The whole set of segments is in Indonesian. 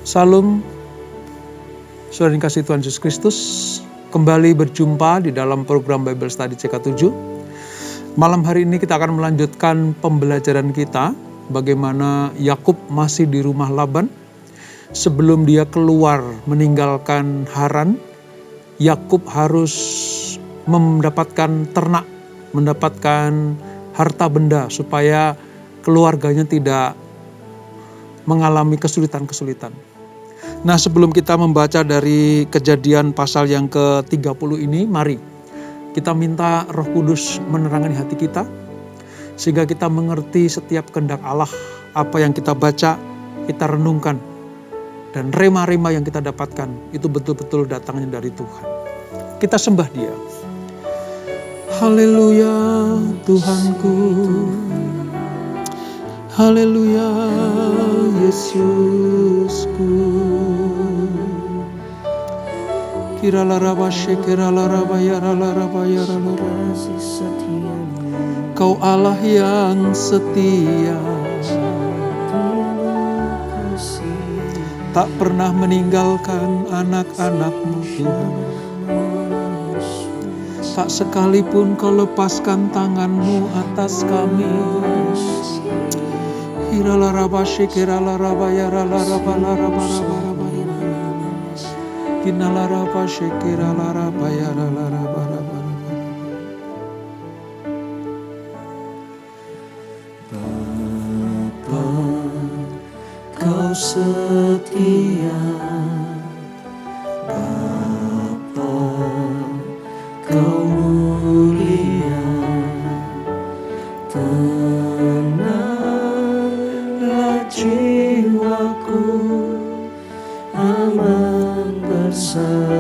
Salam, saudara yang kasih Tuhan Yesus Kristus, kembali berjumpa di dalam program Bible Study CK7. Malam hari ini kita akan melanjutkan pembelajaran kita, bagaimana Yakub masih di rumah Laban. Sebelum dia keluar meninggalkan Haran, Yakub harus mendapatkan ternak, mendapatkan harta benda supaya keluarganya tidak mengalami kesulitan-kesulitan. Nah, sebelum kita membaca dari Kejadian pasal yang ke-30 ini, mari kita minta Roh Kudus menerangi hati kita, sehingga kita mengerti setiap kehendak Allah. Apa yang kita baca, kita renungkan, dan rema-rema yang kita dapatkan, itu betul-betul datangnya dari Tuhan. Kita sembah Dia. Haleluya Tuhanku, haleluya Yesusku. Kau Allah yang setia, tak pernah meninggalkan anak-anak-Mu Tuhan. Tak sekalipun Kau lepaskan tangan-Mu atas kami. Bapa, Kau setia, Bapa, Kau mulia, tenanglah jiwaku, aman bersamamu.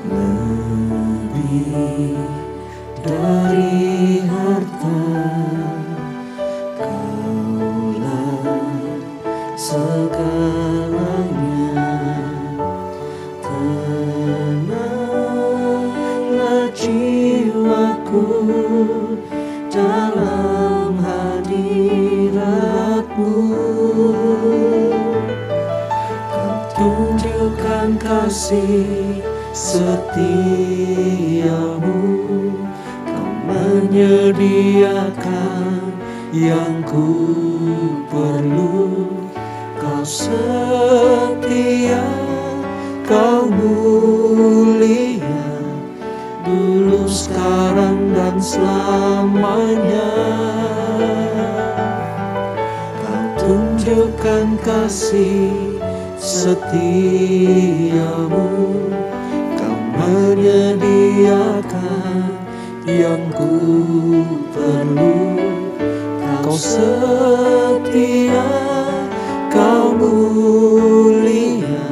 Lebih dari harta, Kaulah segalanya. Tenanglah jiwaku dalam hadirat-Mu. Kau tunjukkan kasih setiamu, Kau menyediakan yang ku perlu. Kau setia, Kau mulia, dulu, sekarang, dan selamanya. Kau tunjukkan kasih setiamu, Kau menyediakan yang ku perlu. Kau setia, Kau mulia,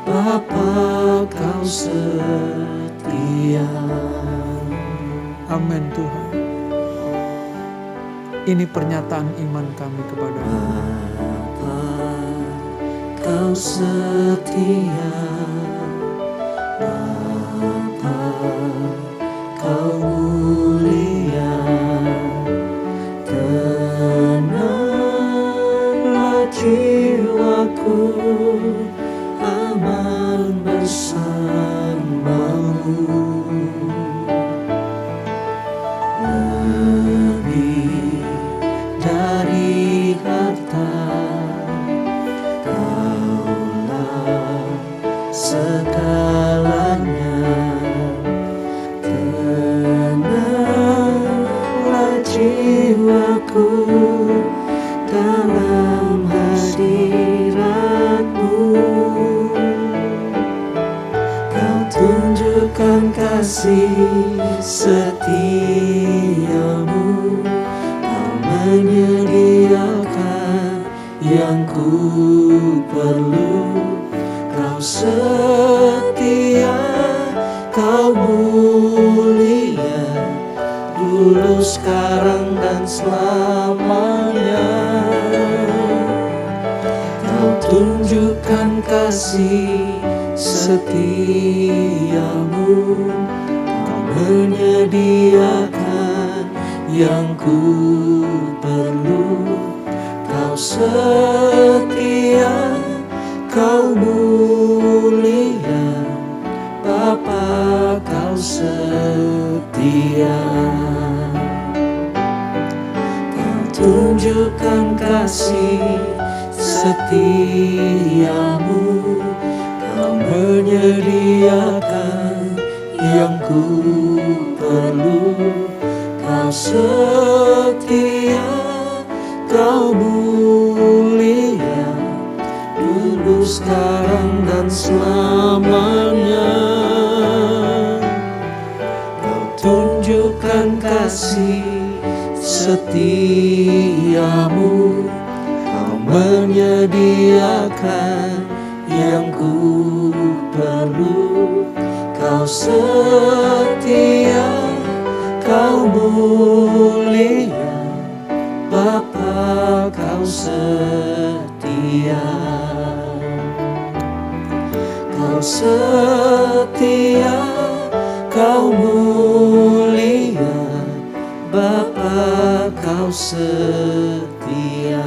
Bapa, Kau setia. Amin Tuhan. Ini pernyataan iman kami kepada-Mu. Bapa, Kau setia, Bapa, Kau mulia, tenanglah jiwaku, aman bersamamu. Lebih dari harta, Kaulah segalanya. Tenanglah jiwaku dalam hadirat-Mu. Kau tunjukkan kasih setiamu, Kau menyediakan yang ku perlu. Kau setia, Kau mulia, dulu, sekarang, dan selamanya. Kau tunjukkan kasih setiamu, Kau menyediakan yang ku perlu. Kau setia, Kau mulia, Bapa Kau setia. Kau tunjukkan kasih setiamu, Kau menyediakan yang ku perlu. Kau setia, Kau mulia, dulu, sekarang, dan selamanya. Kau tunjukkan kasih setiamu, Kau menyediakan yang ku perlu. Kau setia, Kau mulia, Bapa Kau setia. Kau setia, Kau mulia, Bapa Kau setia.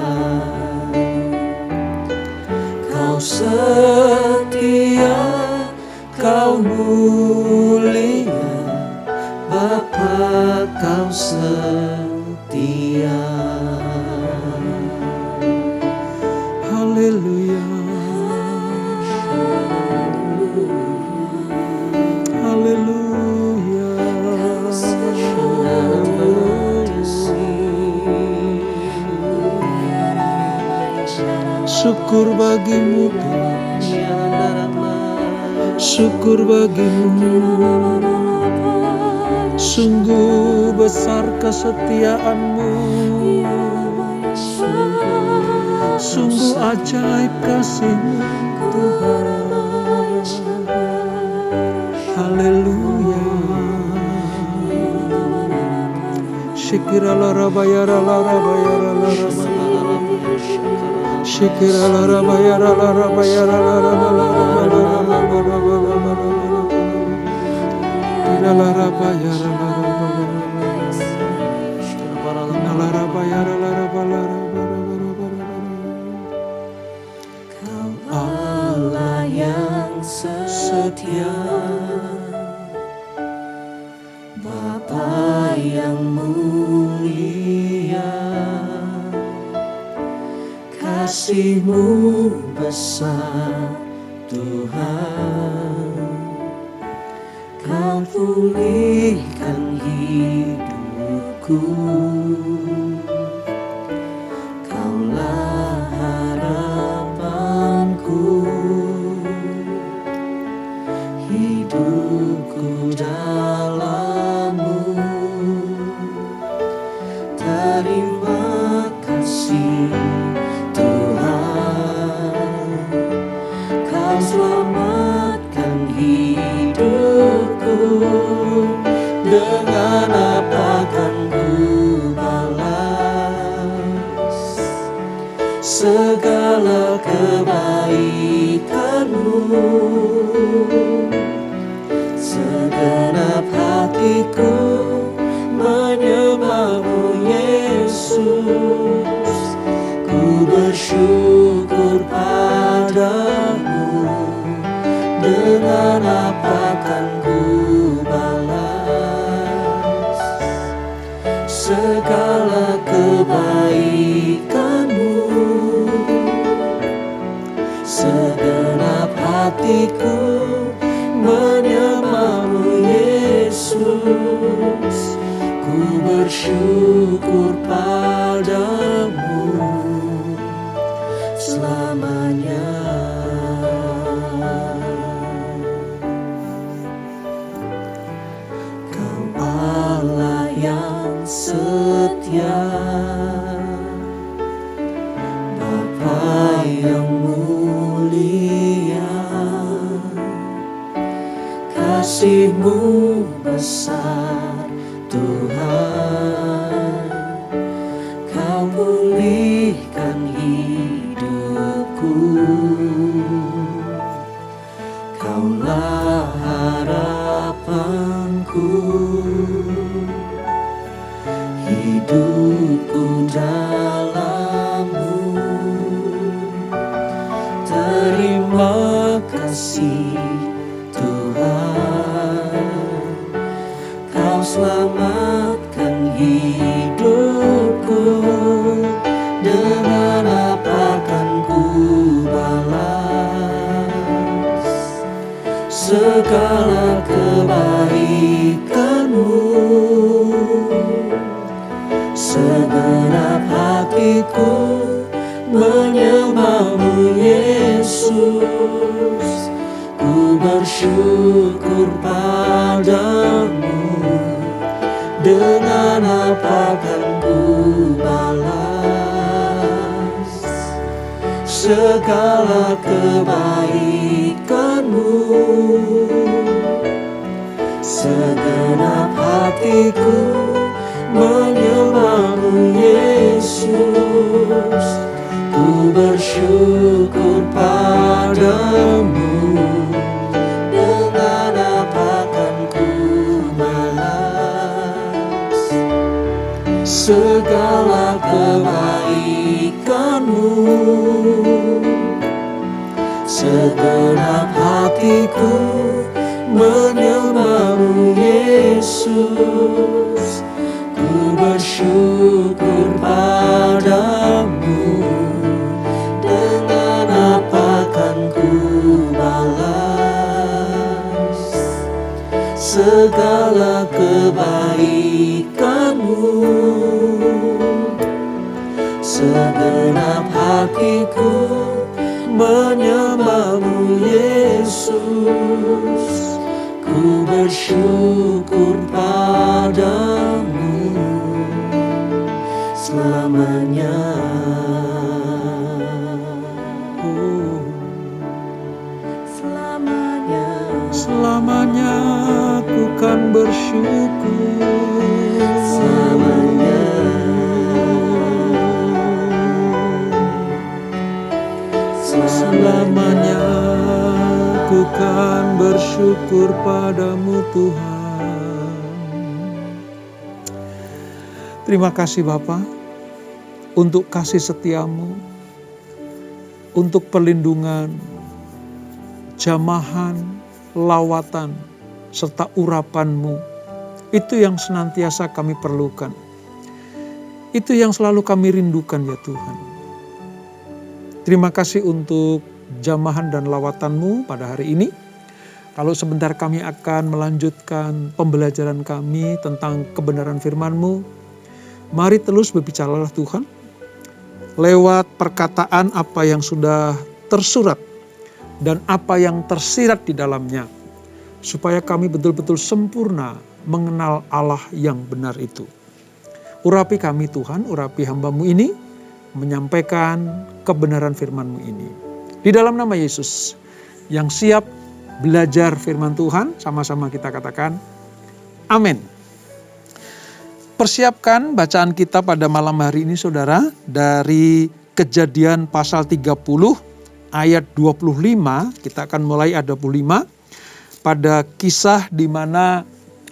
Kau setia, Kau mulia, Bapa Kau setia. Haleluya. Haleluya. Syukur bagimu Tuhan, syukur bagimu. Sungguh besar kesetiaanmu, sungguh ajaib kasih-Mu Tuhan. Haleluya. Shikira lara bayara lara bayara lara bayara. Shikira lara bayara lara bayara lara bayara lara. Ira lara bayara lara bayara. Lara bayara lara bayara. Kau Allah yang setia, Bapa yang mulia, kasih-Mu besar Tuhan. Kau pulihkan hidupku, Kaulah harapanku. Hidupku dalam-Mu, terima kasih Tuhan. Kau selamatkan hidupku, dengan apa kan ku balas segala kebaikan-Mu. Segenap hatiku menyembah-Mu Yesus. Ku bersyukur padamu, dengan apa kan ku balas segala kebaikan-Mu. Segenap hatiku menyembah-Mu Yesus. Ku bersyukur padamu selamanya. Kau Allah yang setia, Bapa yang mulia, kasih-Mu besar Tuhan. Kau pulihkan hidupku, Kaulah harapanku. Hidupku dalam-Mu, kasih Tuhan. Kau selamatkan hidupku, dengan apa kan ku balas segala kebaikanmu. Segenap hatiku menyembahmu Yesus, ku bersyukur padamu, dengan apa kan ku balas segala kebaikanmu. Segenap hatiku menyembahmu Yesus, ku bersyukur padamu, dengan apa kan ku balas segala kebaikanmu. Segenap hatiku menyembahmu Yesus, ku bersyukur padamu, dengan apa kan ku balas segala kebaikanmu. Segenap hatiku menyembahmu Yesus, ku bersyukur padamu selamanya. Selamanya, Selamanya ku kan bersyukur. selamanya, Selamanya ku kan bersyukur padamu Tuhan. Terima kasih Bapa untuk kasih setiamu, untuk perlindungan, jamahan, lawatan, serta urapanmu. Itu yang senantiasa kami perlukan. Itu yang selalu kami rindukan ya Tuhan. Terima kasih untuk jamahan dan lawatanmu pada hari ini. Kalau sebentar kami akan melanjutkan pembelajaran kami tentang kebenaran firman-Mu, mari terus berbicaralah Tuhan, lewat perkataan apa yang sudah tersurat dan apa yang tersirat di dalamnya, supaya kami betul-betul sempurna mengenal Allah yang benar itu. Urapi kami Tuhan, urapi hamba-Mu ini, menyampaikan kebenaran firman-Mu ini. Di dalam nama Yesus, yang siap belajar firman Tuhan, sama-sama kita katakan, amin. Persiapkan bacaan kita pada malam hari ini saudara, dari Kejadian pasal 30 ayat 25, kita akan mulai ayat 25, pada kisah di mana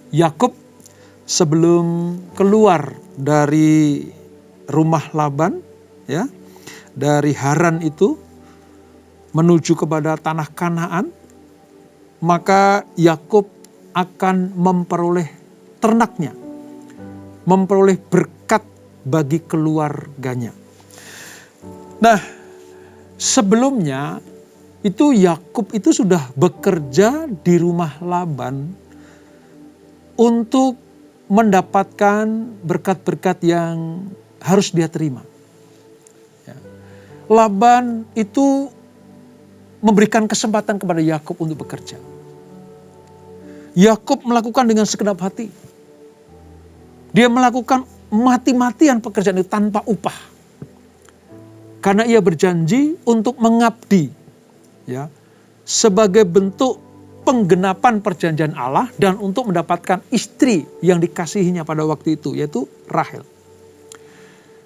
Yakub sebelum keluar dari rumah Laban, ya, dari Haran itu menuju kepada tanah Kanaan, maka Yakub akan memperoleh ternaknya, memperoleh berkat bagi keluarganya. Nah, sebelumnya itu Yakub itu sudah bekerja di rumah Laban untuk mendapatkan berkat-berkat yang harus dia terima. Laban itu memberikan kesempatan kepada Yakub untuk bekerja. Yakub melakukan dengan segenap hati. Dia melakukan mati-matian pekerjaan itu tanpa upah. Karena ia berjanji untuk mengabdi, ya, sebagai bentuk penggenapan perjanjian Allah dan untuk mendapatkan istri yang dikasihinya pada waktu itu, yaitu Rahel.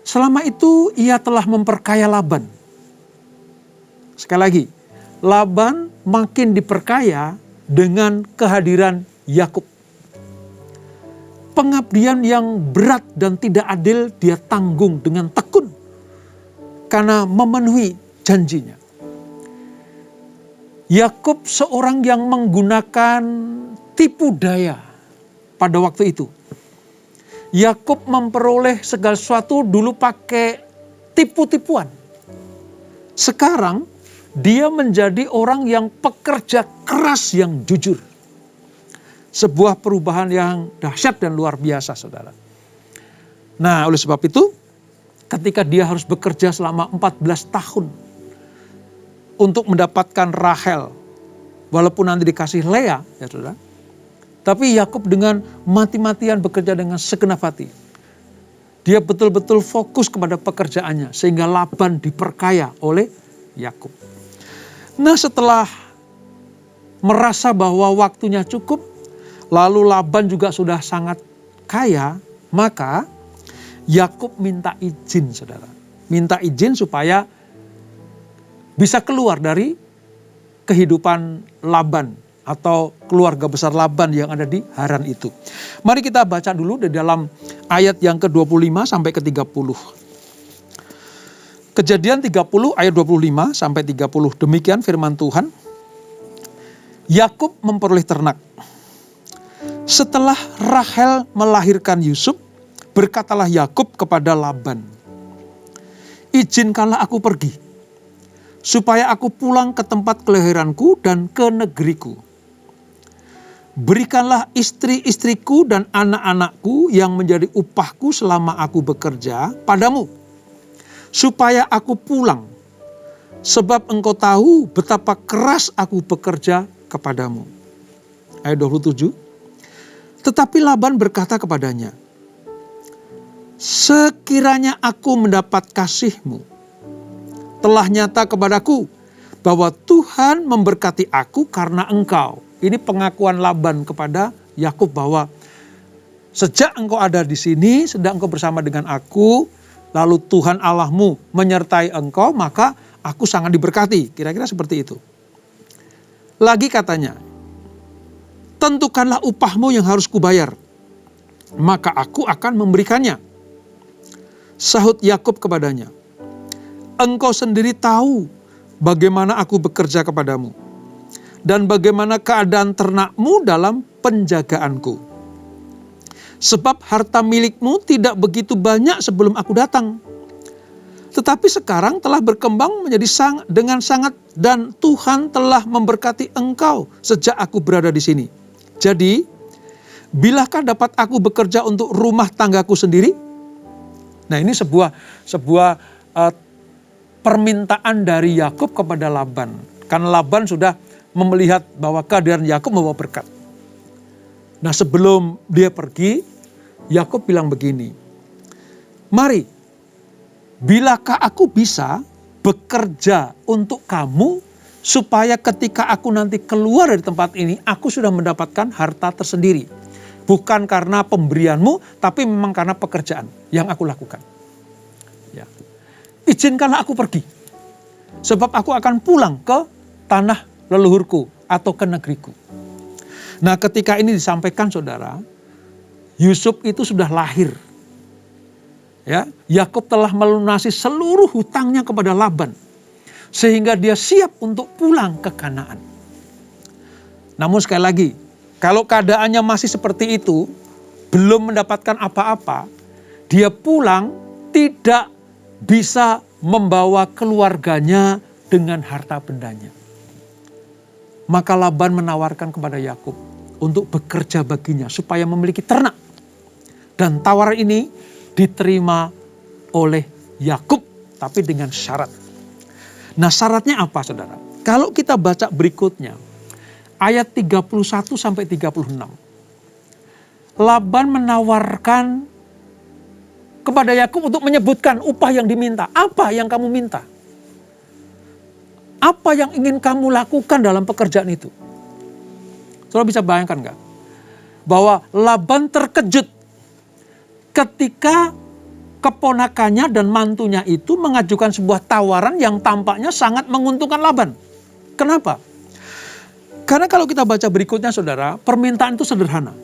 Selama itu ia telah memperkaya Laban. Sekali lagi, Laban makin diperkaya dengan kehadiran Yakub. Pengabdian yang berat dan tidak adil dia tanggung dengan tekun karena memenuhi janjinya. Yakub seorang yang menggunakan tipu daya pada waktu itu. Yakub memperoleh segala sesuatu dulu pakai tipu-tipuan. Sekarang dia menjadi orang yang pekerja keras yang jujur. Sebuah perubahan yang dahsyat dan luar biasa, saudara. Nah, oleh sebab itu, ketika dia harus bekerja selama 14 tahun untuk mendapatkan Rahel, walaupun nanti dikasih Lea, ya saudara, tapi Yakub dengan mati-matian bekerja dengan segenap hati. Dia betul-betul fokus kepada pekerjaannya sehingga Laban diperkaya oleh Yakub. Nah, setelah merasa bahwa waktunya cukup, lalu Laban juga sudah sangat kaya, maka Yakub minta izin, saudara. Minta izin supaya bisa keluar dari kehidupan Laban atau keluarga besar Laban yang ada di Haran itu. Mari kita baca dulu di dalam ayat yang ke-25 sampai ke-30. Kejadian 30 ayat 25 sampai 30. Demikian firman Tuhan. Yakub memperoleh ternak. Setelah Rahel melahirkan Yusuf, berkatalah Yakub kepada Laban, "Izinkanlah aku pergi, supaya aku pulang ke tempat kelahiranku dan ke negeriku. Berikanlah istri-istriku dan anak-anakku yang menjadi upahku selama aku bekerja padamu, supaya aku pulang, sebab engkau tahu betapa keras aku bekerja kepadamu." Ayat 27. Tetapi Laban berkata kepadanya, "Sekiranya aku mendapat kasih-Mu, telah nyata kepadaku bahwa Tuhan memberkati aku karena engkau." Ini pengakuan Laban kepada Yakub bahwa sejak engkau ada di sini, sedang engkau bersama dengan aku, lalu Tuhan Allahmu menyertai engkau, maka aku sangat diberkati. Kira-kira seperti itu. Lagi katanya, "Tentukanlah upahmu yang harus kubayar, maka aku akan memberikannya." Sahut Yakub kepadanya, "Engkau sendiri tahu bagaimana aku bekerja kepadamu, dan bagaimana keadaan ternakmu dalam penjagaanku. Sebab harta milikmu tidak begitu banyak sebelum aku datang. Tetapi sekarang telah berkembang menjadi dengan sangat, dan Tuhan telah memberkati engkau sejak aku berada di sini. Jadi, bilakah dapat aku bekerja untuk rumah tanggaku sendiri?" Nah, ini sebuah permintaan dari Yakub kepada Laban. Karena Laban sudah melihat bahwa kehadiran Yakub membawa berkat. Nah, sebelum dia pergi, Yakub bilang begini, "Mari, bilakah aku bisa bekerja untuk kamu supaya ketika aku nanti keluar dari tempat ini, aku sudah mendapatkan harta tersendiri. Bukan karena pemberianmu, tapi memang karena pekerjaan yang aku lakukan. Ya. Izinkanlah aku pergi, sebab aku akan pulang ke tanah leluhurku atau ke negeriku." Nah, ketika ini disampaikan, saudara, Yusuf itu sudah lahir. Ya, Yakub telah melunasi seluruh hutangnya kepada Laban, sehingga dia siap untuk pulang ke Kanaan. Namun sekali lagi, kalau keadaannya masih seperti itu, belum mendapatkan apa-apa, dia pulang tidak bisa membawa keluarganya dengan harta bendanya. Maka Laban menawarkan kepada Yakub untuk bekerja baginya supaya memiliki ternak. Dan tawaran ini diterima oleh Yakub, tapi dengan syarat. Nah, syaratnya apa, saudara? Kalau kita baca berikutnya, ayat 31 sampai 36. Laban menawarkan kepada Yakub untuk menyebutkan upah yang diminta. Apa yang kamu minta? Apa yang ingin kamu lakukan dalam pekerjaan itu? Saudara bisa bayangkan nggak? Bahwa Laban terkejut ketika keponakannya dan mantunya itu mengajukan sebuah tawaran yang tampaknya sangat menguntungkan Laban. Kenapa? Karena kalau kita baca berikutnya, saudara, permintaan itu sederhana.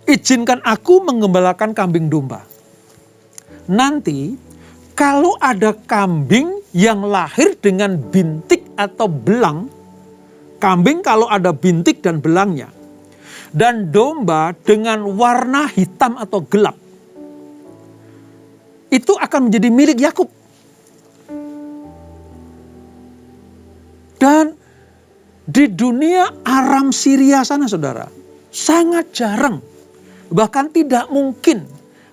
"Izinkan aku mengembalakan kambing domba. Nanti kalau ada kambing yang lahir dengan bintik atau belang. Kambing kalau ada bintik dan belangnya. Dan domba dengan warna hitam atau gelap. Itu akan menjadi milik Yakub. Dan di dunia Aram Syria sana saudara, sangat jarang, bahkan tidak mungkin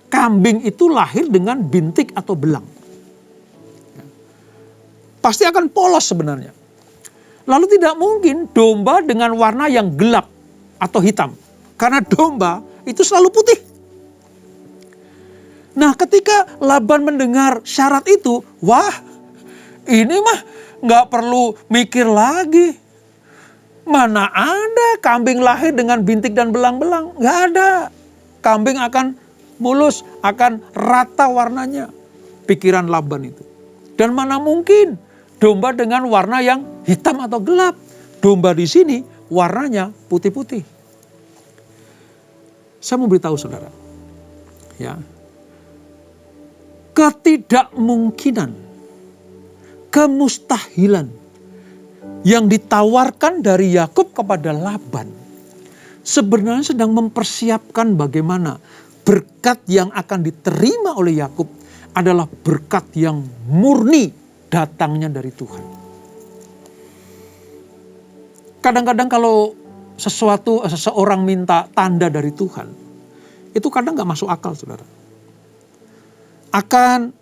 kambing itu lahir dengan bintik atau belang. Pasti akan polos sebenarnya. Lalu tidak mungkin domba dengan warna yang gelap atau hitam. Karena domba itu selalu putih. Nah, ketika Laban mendengar syarat itu, wah, ini mah nggak perlu mikir lagi. Mana ada kambing lahir dengan bintik dan belang-belang? Nggak ada. Kambing akan mulus, akan rata warnanya. Pikiran Laban itu. Dan mana mungkin domba dengan warna yang hitam atau gelap. Domba di sini warnanya putih-putih. Saya mau beritahu saudara. Ya. Ketidakmungkinan, kemustahilan yang ditawarkan dari Yakub kepada Laban sebenarnya sedang mempersiapkan bagaimana berkat yang akan diterima oleh Yakub adalah berkat yang murni datangnya dari Tuhan. Kadang-kadang kalau seseorang minta tanda dari Tuhan, itu kadang gak masuk akal saudara. Akan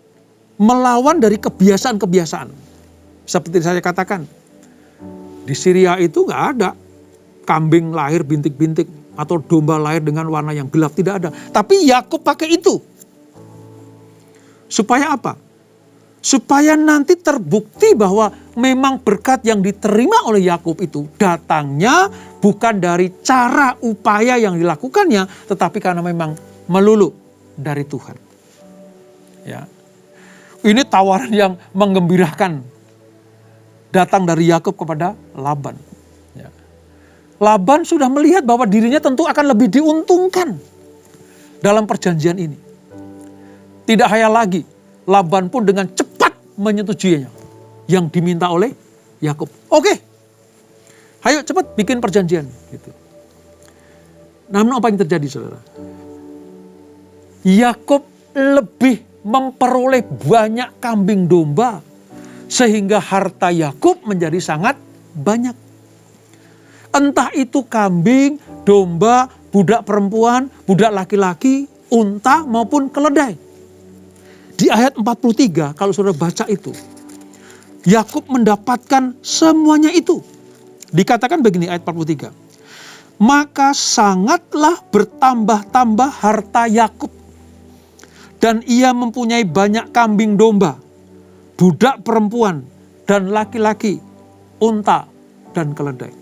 melawan dari kebiasaan-kebiasaan. Seperti saya katakan, di Syria itu gak ada kambing lahir bintik-bintik atau domba lahir dengan warna yang gelap, tidak ada. Tapi Yakub pakai itu. Supaya apa? Supaya nanti terbukti bahwa memang berkat yang diterima oleh Yakub itu datangnya bukan dari cara upaya yang dilakukannya, tetapi karena memang melulu dari Tuhan. Ya. Ini tawaran yang menggembirakan datang dari Yakub kepada Laban. Ya. Laban sudah melihat bahwa dirinya tentu akan lebih diuntungkan dalam perjanjian ini. Tidak hayal lagi, Laban pun dengan cepat menyetujuinya yang diminta oleh Yakub. Oke, ayo cepat bikin perjanjian. Gitu. Namun apa yang terjadi saudara? Yakub lebih memperoleh banyak kambing domba sehingga harta Yakub menjadi sangat banyak. Entah itu kambing, domba, budak perempuan, budak laki-laki, unta maupun keledai. Di ayat 43 kalau saudara baca itu, Yakub mendapatkan semuanya itu. Dikatakan begini ayat 43. Maka sangatlah bertambah-tambah harta Yakub. Dan ia mempunyai banyak kambing domba, budak perempuan dan laki-laki, unta dan keledai.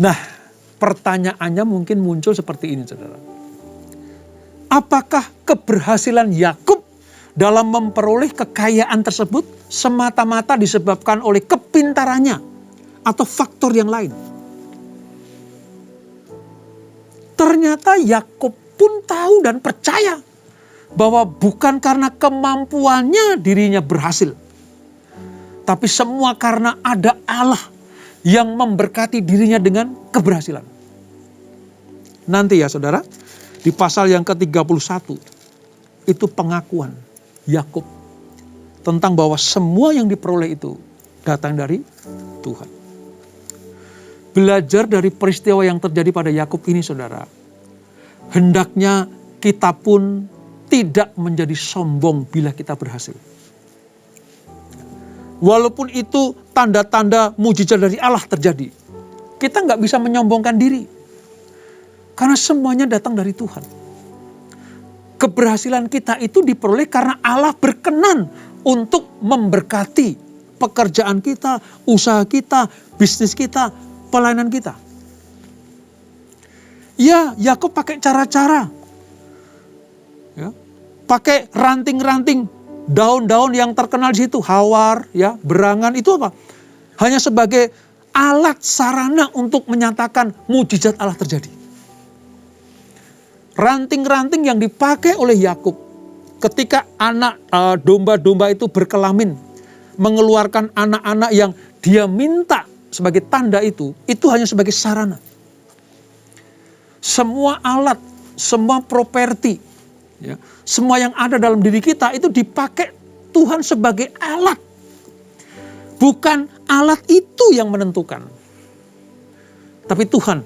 Nah, pertanyaannya mungkin muncul seperti ini saudara. Apakah keberhasilan Yakub dalam memperoleh kekayaan tersebut semata-mata disebabkan oleh kepintarannya atau faktor yang lain? Ternyata Yakub pun tahu dan percaya bahwa bukan karena kemampuannya dirinya berhasil, tapi semua karena ada Allah yang memberkati dirinya dengan keberhasilan. Nanti ya saudara, di pasal yang ke-31, itu pengakuan Yakub tentang bahwa semua yang diperoleh itu datang dari Tuhan. Belajar dari peristiwa yang terjadi pada Yakub ini saudara, hendaknya kita pun tidak menjadi sombong bila kita berhasil. Walaupun itu tanda-tanda mujizat dari Allah terjadi, kita nggak bisa menyombongkan diri. Karena semuanya datang dari Tuhan. Keberhasilan kita itu diperoleh karena Allah berkenan untuk memberkati pekerjaan kita, usaha kita, bisnis kita, pelayanan kita. Ya, Yakub pakai cara-cara. Ya, pakai ranting-ranting, daun-daun yang terkenal di situ, hawar, ya, berangan, itu apa? Hanya sebagai alat sarana untuk menyatakan mujizat Allah terjadi. Ranting-ranting yang dipakai oleh Yakub ketika anak domba-domba itu berkelamin, mengeluarkan anak-anak yang dia minta sebagai tanda itu hanya sebagai sarana. Semua alat, semua properti, ya, semua yang ada dalam diri kita itu dipakai Tuhan sebagai alat. Bukan alat itu yang menentukan, tapi Tuhan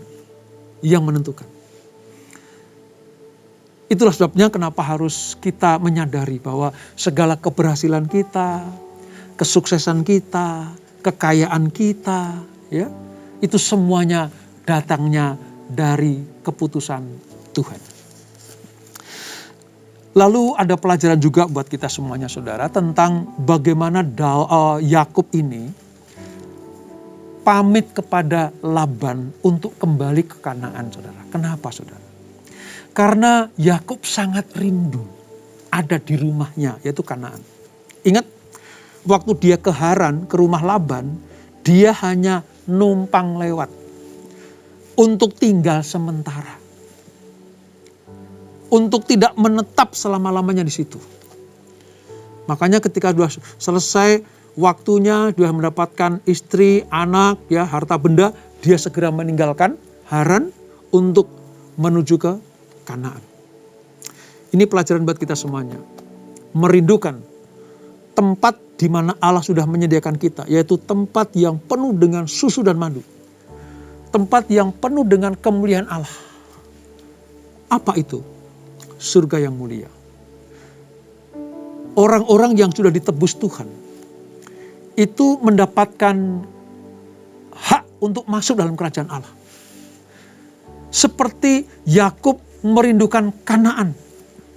yang menentukan. Itulah sebabnya kenapa harus kita menyadari bahwa segala keberhasilan kita, kesuksesan kita, kekayaan kita, ya, itu semuanya datangnya dari keputusan Tuhan. Lalu ada pelajaran juga buat kita semuanya saudara tentang bagaimana Yakub ini pamit kepada Laban untuk kembali ke Kanaan saudara. Kenapa saudara? Karena Yakub sangat rindu ada di rumahnya yaitu Kanaan. Ingat waktu dia ke Haran ke rumah Laban, dia hanya numpang lewat untuk tinggal sementara. Untuk tidak menetap selama-lamanya di situ. Makanya ketika sudah selesai waktunya, dia mendapatkan istri, anak, ya, harta benda, dia segera meninggalkan Haran untuk menuju ke Kanaan. Ini pelajaran buat kita semuanya. Merindukan tempat di mana Allah sudah menyediakan kita, yaitu tempat yang penuh dengan susu dan madu. Tempat yang penuh dengan kemuliaan Allah. Apa itu? Surga yang mulia. Orang-orang yang sudah ditebus Tuhan itu mendapatkan hak untuk masuk dalam kerajaan Allah. Seperti Yakub merindukan Kanaan,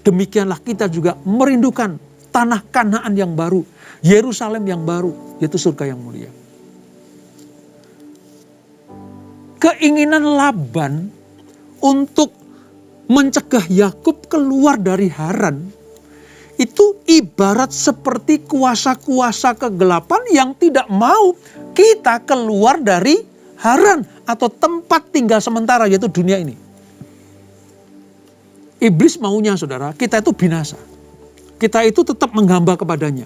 demikianlah kita juga merindukan tanah Kanaan yang baru, Yerusalem yang baru, yaitu surga yang mulia. Keinginan Laban untuk mencegah Yakub keluar dari Haran itu ibarat seperti kuasa-kuasa kegelapan yang tidak mau kita keluar dari Haran atau tempat tinggal sementara yaitu dunia ini. Iblis maunya saudara, kita itu binasa. Kita itu tetap menghamba kepadanya.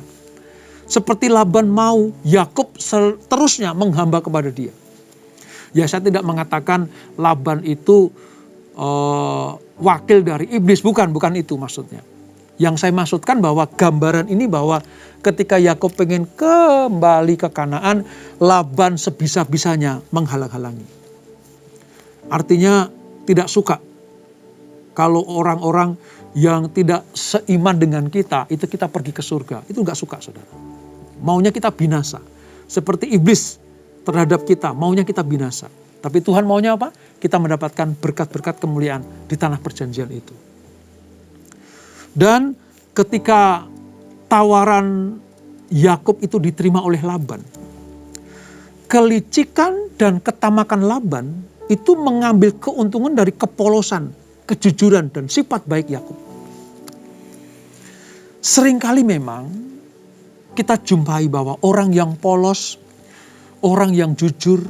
Seperti Laban mau Yakub seterusnya menghamba kepada dia. Ya saya tidak mengatakan Laban itu wakil dari iblis, bukan itu maksudnya. Yang saya maksudkan bahwa gambaran ini bahwa ketika Yakub pengen kembali ke Kanaan, Laban sebisa-bisanya menghalang-halangi. Artinya tidak suka kalau orang-orang yang tidak seiman dengan kita, itu kita pergi ke surga. Itu gak suka saudara. Maunya kita binasa. Seperti iblis terhadap kita, maunya kita binasa. Tapi Tuhan maunya apa? Kita mendapatkan berkat-berkat kemuliaan di tanah perjanjian itu. Dan ketika tawaran Yakub itu diterima oleh Laban, kelicikan dan ketamakan Laban itu mengambil keuntungan dari kepolosan, kejujuran dan sifat baik Yakub. Seringkali memang kita jumpai bahwa orang yang polos, orang yang jujur,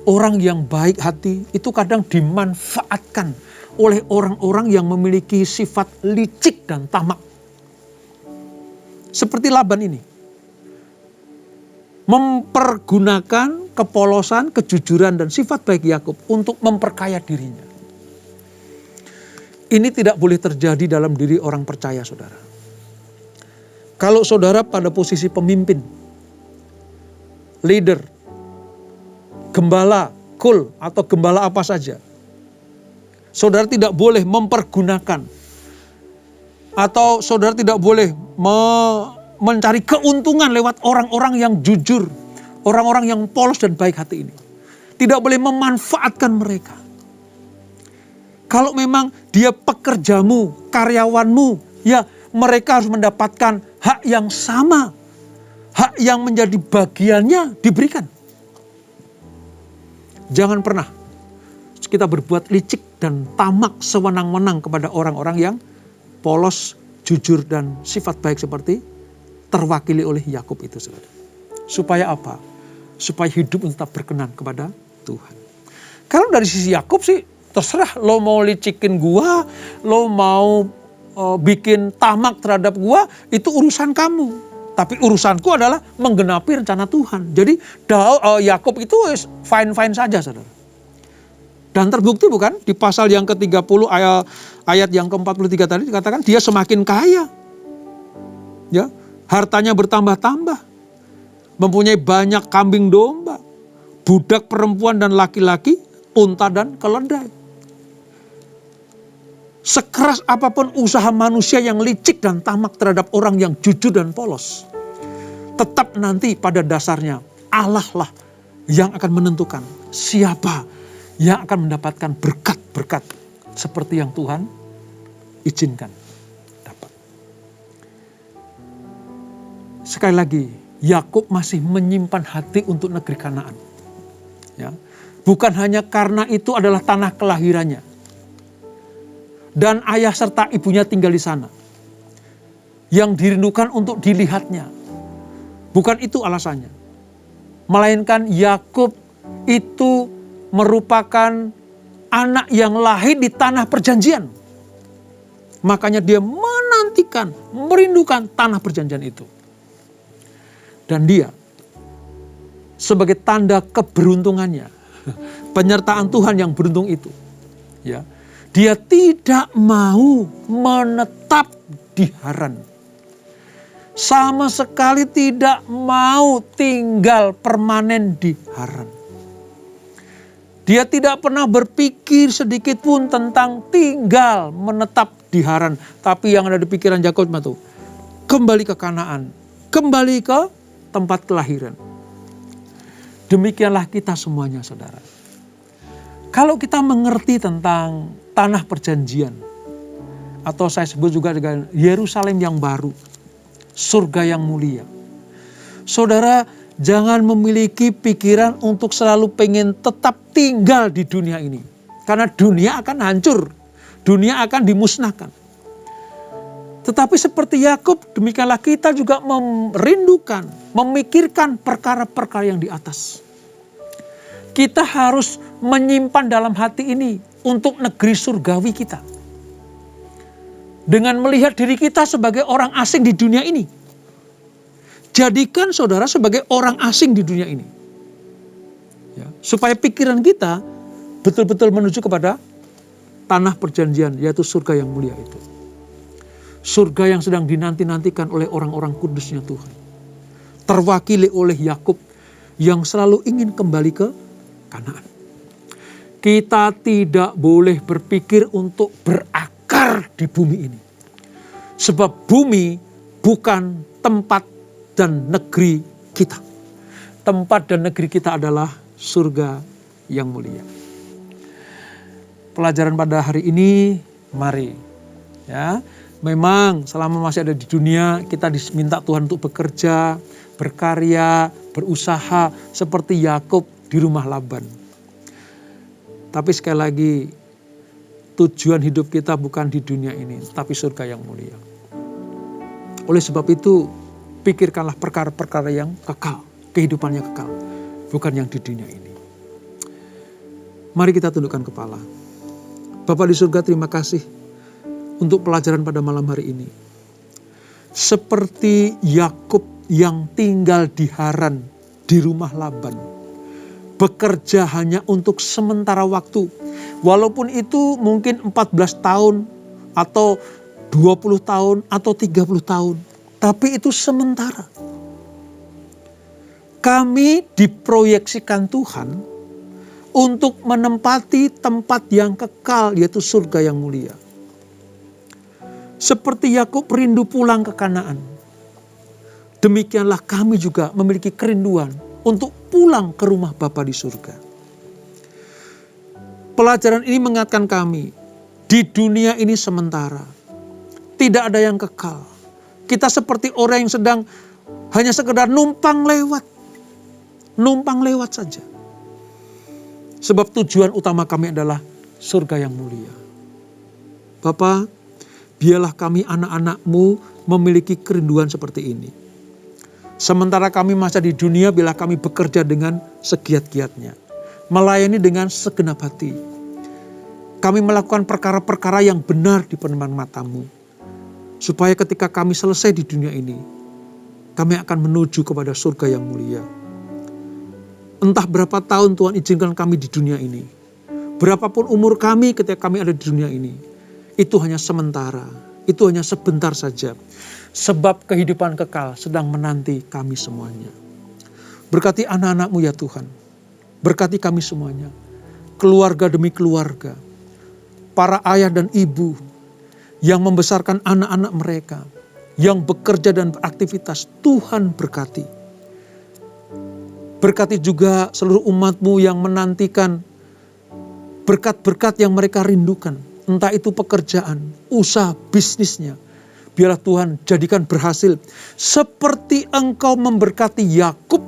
orang yang baik hati itu kadang dimanfaatkan oleh orang-orang yang memiliki sifat licik dan tamak. Seperti Laban ini. Mempergunakan kepolosan, kejujuran dan sifat baik Yakub untuk memperkaya dirinya. Ini tidak boleh terjadi dalam diri orang percaya saudara. Kalau saudara pada posisi pemimpin, leader, gembala, kul atau gembala apa saja. Saudara tidak boleh mempergunakan atau saudara tidak boleh mencari keuntungan lewat orang-orang yang jujur, orang-orang yang polos dan baik hati ini. Tidak boleh memanfaatkan mereka. Kalau memang dia pekerjamu, karyawanmu, ya mereka harus mendapatkan hak yang sama. Hak yang menjadi bagiannya diberikan. Jangan pernah kita berbuat licik dan tamak sewenang-wenang kepada orang-orang yang polos, jujur dan sifat baik seperti terwakili oleh Yakub itu saudara. Supaya apa? Supaya hidup tetap berkenan kepada Tuhan. Kalau dari sisi Yakub sih terserah lo mau licikin gua, lo mau bikin tamak terhadap gua, itu urusan kamu. Tapi urusanku adalah menggenapi rencana Tuhan. Jadi Yakub itu fine-fine saja, saudara. Dan terbukti bukan di pasal yang ke-30 ayat yang ke-43 tadi dikatakan dia semakin kaya. Ya, hartanya bertambah-tambah. Mempunyai banyak kambing domba, budak perempuan dan laki-laki, unta dan keledai. Sekeras apapun usaha manusia yang licik dan tamak terhadap orang yang jujur dan polos, tetap nanti pada dasarnya Allah lah yang akan menentukan siapa yang akan mendapatkan berkat-berkat seperti yang Tuhan izinkan dapat. Sekali lagi, Yakub masih menyimpan hati untuk negeri Kanaan. Ya, bukan hanya karena itu adalah tanah kelahirannya dan ayah serta ibunya tinggal di sana, yang dirindukan untuk dilihatnya. Bukan itu alasannya. Melainkan Yakub itu merupakan anak yang lahir di tanah perjanjian. Makanya dia menantikan, merindukan tanah perjanjian itu. Dan dia sebagai tanda keberuntungannya, penyertaan Tuhan yang beruntung itu, ya, dia tidak mau menetap di Haran. Sama sekali tidak mau tinggal permanen di Haran. Dia tidak pernah berpikir sedikit pun tentang tinggal menetap di Haran. Tapi yang ada di pikiran Yakub itu kembali ke Kanaan, kembali ke tempat kelahiran. Demikianlah kita semuanya, saudara. Kalau kita mengerti tentang tanah perjanjian, atau saya sebut juga dengan Yerusalem yang baru, surga yang mulia, saudara jangan memiliki pikiran untuk selalu pengen tetap tinggal di dunia ini. Karena dunia akan hancur, dunia akan dimusnahkan. Tetapi seperti Yakub, demikianlah kita juga merindukan, memikirkan perkara-perkara yang di atas. Kita harus menyimpan dalam hati ini untuk negeri surgawi kita. Dengan melihat diri kita sebagai orang asing di dunia ini. Jadikan saudara sebagai orang asing di dunia ini. Ya, supaya pikiran kita betul-betul menuju kepada tanah perjanjian, yaitu surga yang mulia itu. Surga yang sedang dinanti-nantikan oleh orang-orang kudusnya Tuhan. Terwakili oleh Yakub yang selalu ingin kembali ke Kanaan. Kita tidak boleh berpikir untuk berakar di bumi ini. Sebab bumi bukan tempat dan negeri kita. Tempat dan negeri kita adalah surga yang mulia. Pelajaran pada hari ini, mari ya. Memang selama masih ada di dunia, kita diminta Tuhan untuk bekerja, berkarya, berusaha seperti Yakub di rumah Laban. Tapi sekali lagi, tujuan hidup kita bukan di dunia ini, tapi surga yang mulia. Oleh sebab itu, pikirkanlah perkara-perkara yang kekal, kehidupan yang kekal, bukan yang di dunia ini. Mari kita tundukkan kepala. Bapa di surga, terima kasih untuk pelajaran pada malam hari ini. Seperti Yakub yang tinggal di Haran, di rumah Laban. Bekerja hanya untuk sementara waktu. Walaupun itu mungkin 14 tahun atau 20 tahun atau 30 tahun. Tapi itu sementara. Kami diproyeksikan Tuhan untuk menempati tempat yang kekal, yaitu surga yang mulia. Seperti Yakub rindu pulang ke Kanaan. Demikianlah kami juga memiliki kerinduan untuk pulang ke rumah Bapa di surga. Pelajaran ini mengingatkan kami, di dunia ini sementara. Tidak ada yang kekal. Kita seperti orang yang sedang hanya sekedar numpang lewat. Numpang lewat saja. Sebab tujuan utama kami adalah surga yang mulia. Bapa, biarlah kami anak-anak-Mu memiliki kerinduan seperti ini. Sementara kami masih di dunia, biarlah kami bekerja dengan segiat-giatnya. Melayani dengan segenap hati. Kami melakukan perkara-perkara yang benar di pendepan mata-Mu. Supaya ketika kami selesai di dunia ini, kami akan menuju kepada surga yang mulia. Entah berapa tahun Tuhan izinkan kami di dunia ini. Berapapun umur kami ketika kami ada di dunia ini. Itu hanya sementara. Itu hanya sebentar saja. Sebab kehidupan kekal sedang menanti kami semuanya. Berkati anak-anak-Mu ya Tuhan. Berkati kami semuanya. Keluarga demi keluarga. Para ayah dan ibu yang membesarkan anak-anak mereka. Yang bekerja dan beraktivitas, Tuhan berkati. Berkati juga seluruh umat-Mu yang menantikan berkat-berkat yang mereka rindukan. Entah itu pekerjaan, usaha, bisnisnya. Biarlah Tuhan jadikan berhasil. Seperti Engkau memberkati Yakub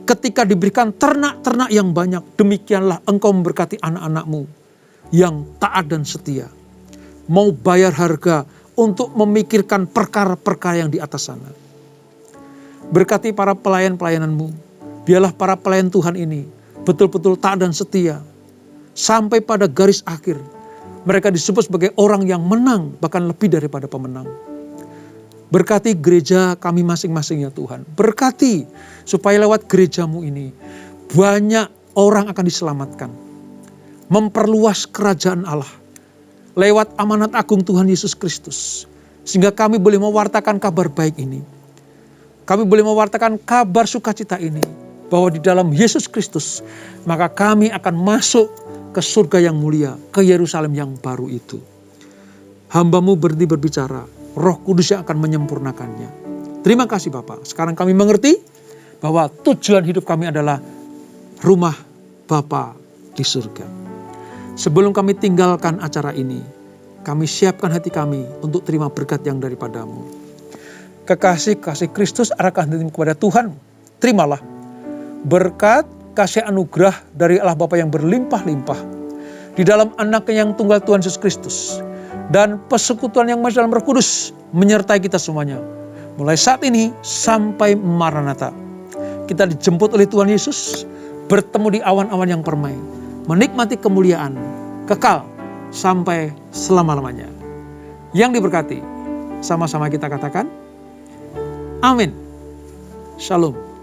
ketika diberikan ternak-ternak yang banyak. Demikianlah Engkau memberkati anak-anak-Mu yang taat dan setia. Mau bayar harga untuk memikirkan perkara-perkara yang di atas sana. Berkati para pelayan-pelayanan-Mu. Biarlah para pelayan Tuhan ini betul-betul taat dan setia. Sampai pada garis akhir. Mereka disebut sebagai orang yang menang, bahkan lebih daripada pemenang. Berkati gereja kami masing-masing ya Tuhan. Berkati supaya lewat gereja-Mu ini banyak orang akan diselamatkan. Memperluas kerajaan Allah. Lewat amanat agung Tuhan Yesus Kristus. Sehingga kami boleh mewartakan kabar baik ini. Kami boleh mewartakan kabar sukacita ini. Bahwa di dalam Yesus Kristus, maka kami akan masuk ke surga yang mulia, ke Yerusalem yang baru itu. Hamba-Mu berhenti berbicara, Roh Kudus yang akan menyempurnakannya. Terima kasih Bapa. Sekarang kami mengerti bahwa tujuan hidup kami adalah rumah Bapa di surga. Sebelum kami tinggalkan acara ini, kami siapkan hati kami untuk terima berkat yang daripada-Mu. Kekasih-kasih Kristus arahkan hati kepada Tuhan. Terimalah berkat, kasih anugerah dari Allah Bapa yang berlimpah-limpah di dalam Anaknya yang tunggal Tuhan Yesus Kristus dan persekutuan yang masih dalam Roh Kudus menyertai kita semuanya mulai saat ini sampai Maranatha. Kita dijemput oleh Tuhan Yesus, bertemu di awan-awan yang permai, menikmati kemuliaan kekal sampai selama-lamanya. Yang diberkati, sama-sama kita katakan amin. Shalom.